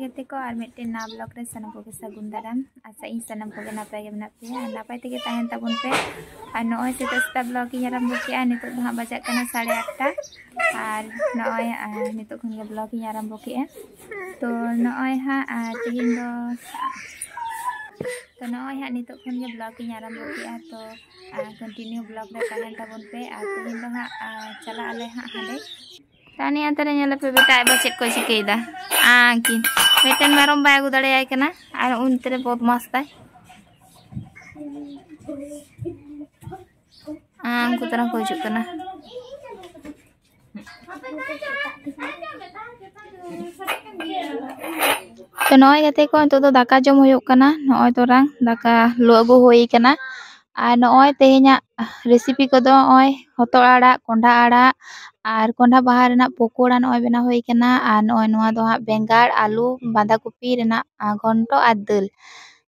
गते को और मिट्टे ना ब्लॉग रे सनम को सागुन दाराम आशा इन सनम को नापाय गे पे नापाय तेगे ताहेन ताबुन पे और नय से दस्ता ब्लॉग इन आरम्भ किया नितो दो हां बजाक कना 8:30 और नय नितो खन गे ब्लॉग इन आरम्भ किया तो नय हां तिहिन दो तो नय हां नितो खन गे ब्लॉग इन आरम्भ किया तो कंटिन्यू ब्लॉग रे ताहेन ताबुन पे और तिहिन दो हां चला आले हां हाडे तानी अंतरे नेला पे बेटा एबा चेक को सिकेदा किन मिटन मेरम बाय अगु दाड़े कना और उनते बदमाश ताय उनको तरह को हिजुग कना तो नय गते को तो दाका जम होयोग कना नय तोरांग दाका लो अगु होई कना और नय तेहेना रेसिपी को दो ओय हतो आड़ा कोंडा आड़ा और कोंडा बाहा रेना पकोड़ा नय बना होई कना और नय नोआ दो हा बेंगार आलू बांधा कपि रेना घंटो और दाल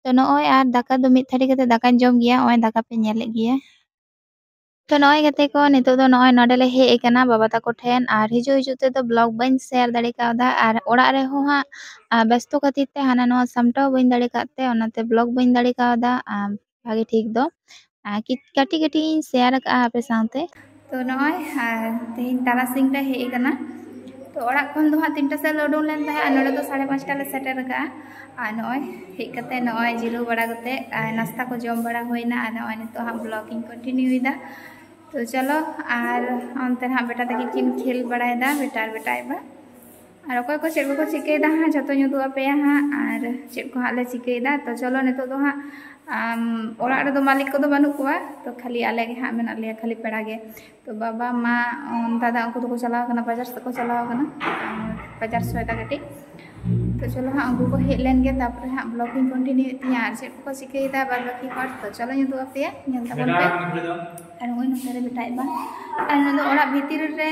तो नय और दाका दो मिट थारी कते दाका जम गया ओय दाका पे नेले गया तो नय गते को नितो दो नय नडेले हे कना बाबा ताको ठेन और हिजु हिजु ते तो ब्लॉग बन शेयर दाड़े कादा और ओड़ा रे हो हा व्यस्त खातिर ते हाना नोआ सामटाव बन दाड़े काते ओनाते ब्लॉग बन दाड़े कादा भागे ठीक दो काटी काटी शेयर का आपे साथे तो नय तेहिन तारासिंग रे हे कना तो ओड़ा खन दो हा 3टा से उडुन लेन ताहे नडे दो 5:30 ले सेटर का और नय हे कते नय जिरो बड़ा कते नाश्ता को जम बड़ा होइना और नय नितो हा ब्लॉगिंग कंटिन्यू इदा तो चलो और अंते हाँ बेटा तक किन खेल बड़ा बेटा और बेटा और अकोय को चेक को चिकेदा हाँ जो नुदू पे हाँ और चेक को हाँ ले चिकेदा तो चलो नितो दो हाँ ओड़ा रे दो मालिक को दो बानु कोआ तो खाली आले गे हाँ मेना लिया खाली पेड़ा गे तो बाबा माँ दादा उनको तो चलाव कना बाजार से को चलाव कना बाजार सोयदा कटी तो चलो हाँ उनको को हेज लेन गे तापर हाँ ब्लॉगिंग कंटिन्यू थी और चेक को चिकेदा बाद बाकी हर तो चलो नुदू पे नेल ताबन पे और ओय नतरे बेटा एबा और नदो ओड़ा भीतर रे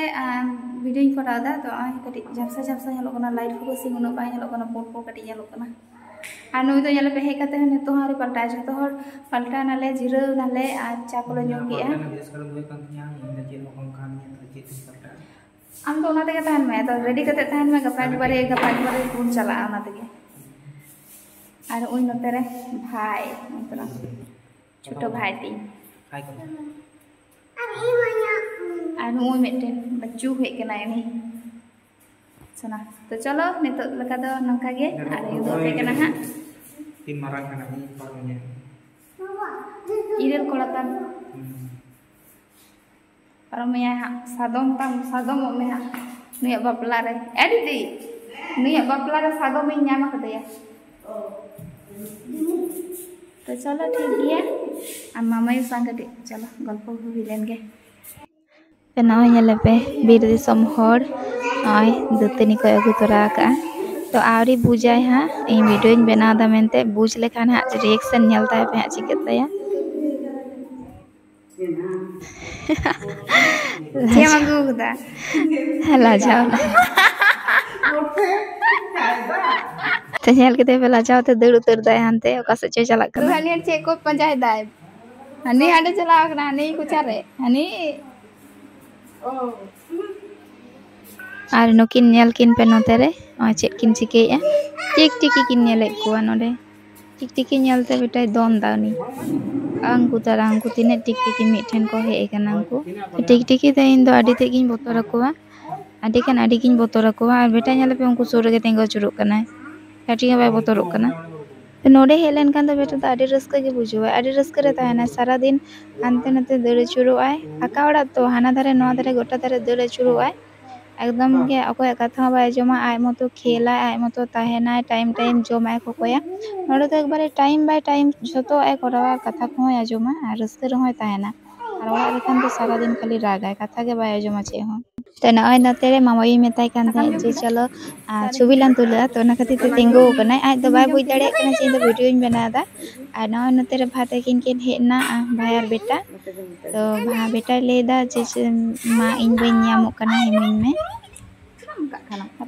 वीडियो करादा तो आय कटी झपसा झपसा हेलो कना लाइट फोकसिंग उनो बाय हेलो कना पोट पोट कटी हेलो कना और नुई तो नेल पे हे कते नेतो हारी पलटा जतो हर पलटा नाले जिरो नाले और चा को ᱧᱩ केया आम तो ओना तेगे तहन में तो रेडी कते तहन में गपा बारे पून चला ओना तेगे और ओय नतरे भाई मतलब छोटो भाई ती और नुई मिटन बच्चू हे कना एनी सुना तो चलो नितो लका दो नंका गे और युदो पे कना हा तीन मारang kana ni parone इरेल कोलाता parome ha sadom me ha नुया बापला रे एडिटी नुया बापला रे sadom में ᱧᱟᱢ कदया तो चलो ठीक गया आ मामायु संगटे चलो गल्प हुई लेन गे पे नय नेले पे बीर दिसम हर नय दतनी को अगु तोरा का तो आवरी बुझाय हाँ इन वीडियो इन बनादा मेनते बुझ लेखान हाँ रिएक्शन नेलता पे हाँ चिकेतया जेम अगुदा लाजाव तो नेल केते पे लाजाव ते दड़ उतर दाय हानते ओका से चे चला कर हनी चे को पंजाय दाय हनी हाडे चला ना हनी को चारे हनी और नकिन नेल किन पे नोतेरे चेक किन चिकेया टिक टिकी किन नेले को नोडे टिक टिकी नेलते बेटा दोन दानी अंगु तारा अंगु तिने टिक टिकी मिठेन को हे कना अंगु टिक टिकी ते इन दो आडी ते गिन बोतोरा कोआ आडी कन आडी गिन बोतोरा कोआ और बेटा नेले पे उनको सुर गे तेंगो चुरुक कना काटी बाय बोतोरक कना तो नोडे हेलेन कान तो बेटा तो आडी रस्का गे बुझुआ आडी रस्का रे ताना सारा दिन आनते नते दड़ चुरुआय आका ओड़ा तो हाना धारे नोआ धारे गोटा धारे दड़ चुरुआय एकदम के अकोय कथा बाय जमा आय मतो खेला आय मतो ताहेना टाइम टाइम जमाय कोकोया नोडे तो एक बारे टाइम बाय टाइम जतो आय करावा कथा को आजमा और रस्ते रहोय ताहेना और ओड़ा लेखान तो सारा दिन खाली रागाय कथा के बाय जमा चे हो तो नय नतेरे मामाई मेताय कान थे जे चलो छवि लान तुला तो ना खातिर ते तेंगो कनाय आज तो बाय बुझ दाड़े कना जे तो वीडियो इन बनादा और नय नतेरे भाते किन हेना भाई और बेटा तो भा बेटा लेदा जे मा इन बई ᱧᱟᱢᱚᱜ कना हेमिन में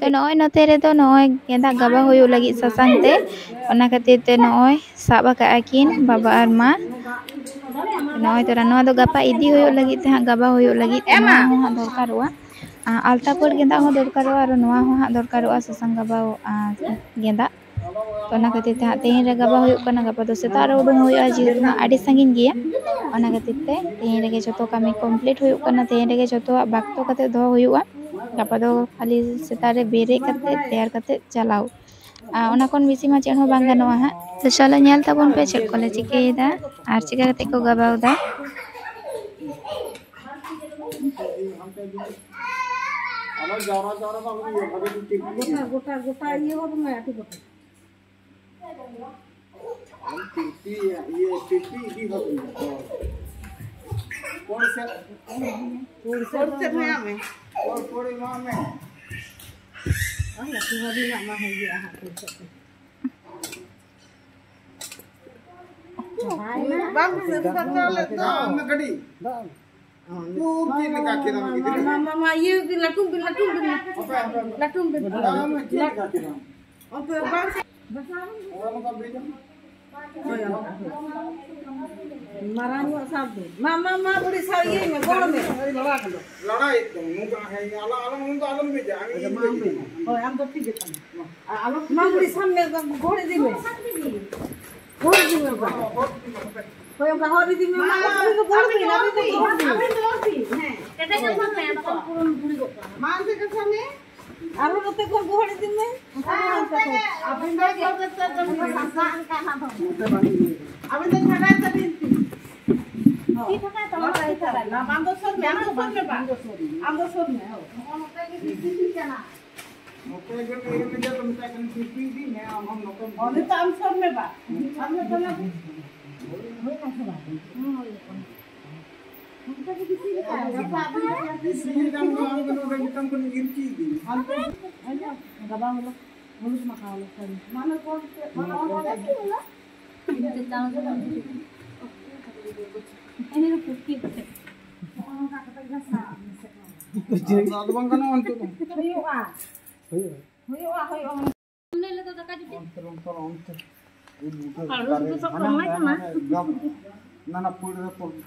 तो नय नतेरे तो नय गेदा गाबा होयो लगी ससांग ते ओना खातिर ते नय साबा का किन बाबा और मा नय तोरा नवा दो गापा इदी होयो लगी ते गाबा होयो लगी मा हो दरकारोआ आलता पर गेंदा हो दरकारों और नोआ हो हाँ दरकारों ससांग गाबाव गेंदा तो ना खातिर ते तेहें रे गाबा हुयुग कना गापा दो सेता रे उडुंग हुयुगा जेहेतु हाँ आडी सांगिन गिया ओना खातिर ते तेहें रेगे जतो कामी कमप्लीट हुयुग कना तेहें रेगे जतो बाक्तो कते दो हुयुगा गापा दो खाली सेता रे बेरे कते तैयार कते चलाव ओना कोन बेसी मा चेड हो बांग गानोआ हाँ तो चलो नेल ताबोन पे चेड कोले चिकेदा आर चिका कते को गाबावदा गोटा गोटा ये हो मैं आती गोटा टिप्पी ये टिप्पी भी हो कौन से में में और में अरे तुम्हारी ना मा है ये हां बाबू से चले तो मैं गड़ी पूरी लगा के रहा मामा ये लटू लटू लगा के रहा और तो बांस और का बेटा मारानी साहब दे मामा बड़ी सारी ये में गोड़ में लड़ाई तो मुंगा है आला आला मुंगा आलम में जाएंगे ओए हम तो ठीक है आला मां बड़ी सामने घोड़े दी में घोड़े दी में कोई का हरी दी में अभी तो घोड़े दी अभी तो घोड़े दी हैं केटे के सामने तो पूर्ण बुड़ी को मां से के सामने आरो तो को घोड़े दी में अभी तो घोड़े तो संसान का ना अभी तो खड़ा है बिनती की ठका तमारा इधर ना बांदोसर में बांदोसर में हो मोटे के बिस्ती जाना मोटे के में जब तुम तक बिस्ती दी मैं हम नोकम और तो हम सब में बा हमने तो ना होई ना सब मोटे के बिस्ती का बिस्ती का हम को गिरती दी हम तो गबा मतलब मुलुक मकावले सर माने कौन माने ini lu putih betul. Orang tak kata biasa. Ada bang kan orang tu. Hoyo ah. Hoyo. Ini le tu dekat di. Tolong. Kalau itu sok ramai kan? Nana pura pura.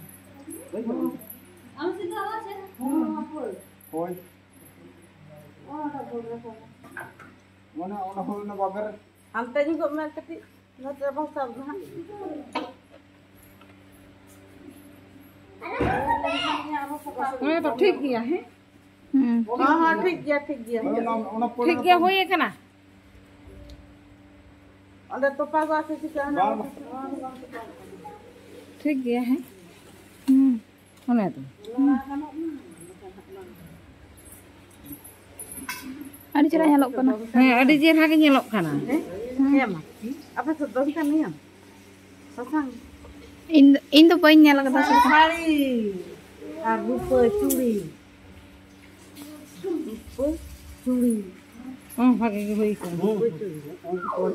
Alam situ awas ya. Hoi. Oh, tak pura pura. Mana orang hoi na bagar. Ante juga mereka ti. Nak terbang sabda. ये तो ठीक गया है हां ठीक गया ठीक गया होए कना अंदर तो पागो आसे से ठीक गया है होने तो अड़ी चला nyalok kana he adi jerha ge nyalok kana he ma apa sedon kan ni pasang इन तो पहन नहीं लगता साड़ी और रूपा चूड़ी भागे के होई और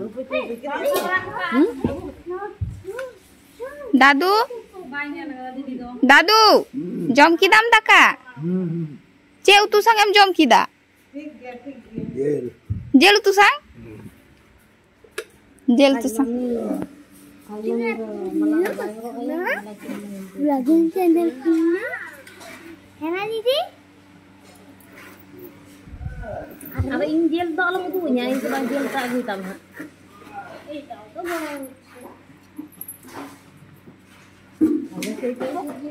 रूपा चूड़ी दादू दादू जम की दाम दाका चे उतु संग एम जम की दा जेल उतु संग जेल उतु संग ब्लॉगिंग चैनल है ना दीदी अब इन जेल तो अलग तू nya इन bang जेल tak gue tam ha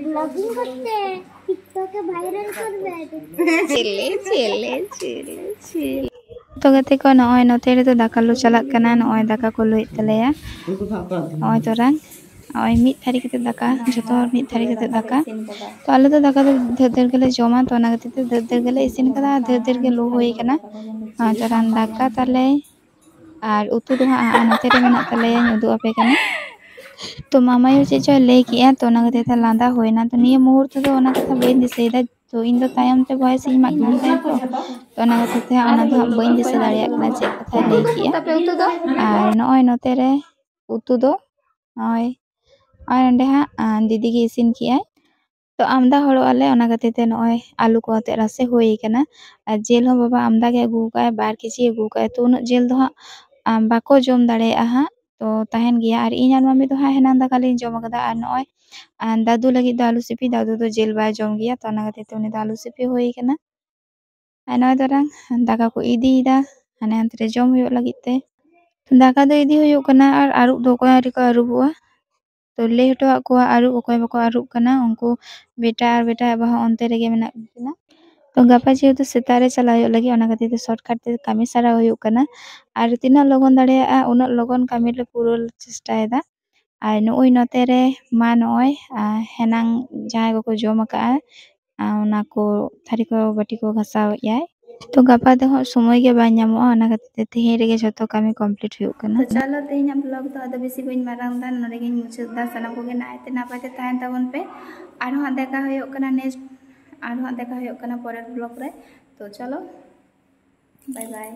blogging करते टिकटॉक वायरल कर दे तो गते को नय नते रे तो दाका लो चला कना नय दाका को लुई तलेया नय तोरान नय मिट थारी कते दाका जतो मिट थारी कते दाका तो आले तो दाका तो धर गेले जमा तो ना गते धर गेले इसिन कदा धर गे लो होई कना तोरान दाका तले आर उतु दो नते रे मेना तलेया उदु आपे कना तो मामा यो चे जो ले किया तो ना गते था लांदा होइना तो निये मुहूर्त तो ना कथा बेन दिसेदा तो इन दो तायम ते वॉइस इन मागन ते तो ना गते आना तो बइन दिसे दाड़िया कना चे कथा ले किया तपे उतु दो आर नय नते रे उतु दो नय आर अंडे हा दीदी के इसिन किया तो आमदा हड़ो आले ओना गते ते नय आलू को ते रासे होई कना आर जेल हो बाबा आमदा के अगु का 12 केजी अगु का तो उन जेल दो हा बाको जम दाड़िया हा तो तहन गया और इन आर मम्मी तो हाँ हेना दाका लिन जम कदा और नय दादू लगी आलू सिपी दादू तो जेल बाय जम गया तो ना गते तो उनी आलू सिपी होई कना ᱟᱨ ᱱᱚᱜᱼᱚᱭ ᱛᱚᱨᱟᱝ ᱫᱟᱠᱟ ᱠᱚ ᱤᱫᱤᱭᱮᱫᱟ ᱦᱟᱱᱮ ᱦᱟᱱᱛᱮ ᱨᱮ ᱡᱚᱢ ᱦᱩᱭᱩᱜ ᱞᱟᱹᱜᱤᱫ ᱛᱮ ᱫᱟᱠᱟ ᱫᱚ ᱤᱫᱤ ᱦᱩᱭᱩᱜ ᱠᱟᱱᱟ ᱟᱨ ᱟᱹᱨᱩᱵ ᱫᱚ ᱚᱠᱚᱭ ᱟᱹᱣᱨᱤ ᱠᱚ ᱟᱹᱨᱩᱵᱚᱜᱼᱟ ᱛᱚ ᱞᱟᱹᱭ ᱦᱚᱴᱚᱣᱟᱜ ᱠᱚᱣᱟ ᱟᱹᱨᱩᱵ ᱚᱠᱚᱭ ᱵᱟᱠᱚ ᱟᱹᱨᱩᱵ ᱠᱟᱱᱟ ᱩᱱᱠᱩ ᱵᱮᱴᱟ ᱟᱨ ᱵᱮᱴᱟ ᱵᱟᱦᱟ ᱚᱱᱛᱮ ᱨᱮᱜᱮ ᱢᱮᱱᱟᱜ ᱠᱤᱱᱟ ᱛᱚ ᱜᱟᱯᱟ ᱡᱮᱦᱮᱛᱩ ᱥᱮᱛᱟᱜ ᱨᱮ ᱪᱟᱞᱟᱜ ᱦᱩᱭᱩᱜ ᱞᱟᱹᱜᱤᱫ ᱚᱱᱟ ᱠᱷᱟᱹᱛᱤᱨ ᱛᱮ ᱥᱚᱨᱴᱠᱟᱴ ᱛᱮ ᱠᱟᱹᱢᱤ ᱥᱟᱨᱟᱣ ᱦᱩᱭᱩᱜ ᱠᱟᱱᱟ ᱟᱨ ᱛᱤᱱᱟᱹᱜ ᱞᱚᱜᱚᱱ ᱫᱟᱲᱮᱭᱟᱜᱼᱟ ᱩᱱᱟᱹᱜ ᱞᱚᱜᱚᱱ ᱠᱟᱹᱢᱤ ᱞᱮ ᱯᱩᱨᱟᱹᱣ ᱪᱮᱥᱴᱟᱭᱮᱫᱟ ᱟᱨ ᱱᱚᱜᱼᱚᱭ ᱱᱚᱛᱮ ᱨᱮ ᱢᱟ ᱱᱚᱜᱼᱚᱭ ᱦᱮᱱᱟᱝ ᱡᱟᱦᱟᱸᱭ ᱠᱚᱠᱚ ᱡᱚᱢ ᱟᱠᱟᱜᱼᱟ ᱚᱱᱟ ko thari ko bati ko ghasao yai तो गपा दो समय के बाय ᱧᱟᱢᱚᱜᱼᱟ ᱚᱱᱟ ᱠᱷᱟᱹᱛᱤᱨ ᱛᱮ ᱛᱮᱦᱮᱧ ᱨᱮᱜᱮ ᱡᱷᱚᱛᱚ ᱠᱟᱹᱢᱤ ᱠᱚᱢᱯᱞᱤᱴ ᱦᱩᱭᱩᱜ ᱠᱟᱱᱟ ᱛᱚ ᱪᱚᱞᱚ ᱛᱮᱦᱮᱧᱟᱜ ᱵᱞᱚᱜ ᱫᱚ ᱟᱫᱚ ᱵᱮᱥᱤ ᱵᱟᱹᱧ ᱢᱟᱨᱟᱝ ᱫᱟ ᱱᱚᱰᱮ ᱜᱤᱧ ᱢᱩᱪᱟᱹᱫ ᱫᱟ ᱥᱟᱱᱟᱢ ᱠᱚᱜᱮ ᱱᱟᱭᱛᱮ ᱱᱟᱯᱟᱭ ᱛᱮ ᱛᱟᱦᱮᱱ ᱛᱟᱵᱚᱱ ᱯᱮ ᱟᱨᱦᱚᱸ ᱫᱮᱠᱷᱟ ᱦᱩᱭᱩᱜ ᱠᱟᱱᱟ नेक्स्ट आरहं देखा हुई करना परेर ब्लॉग रे तो चलो बाय बाय।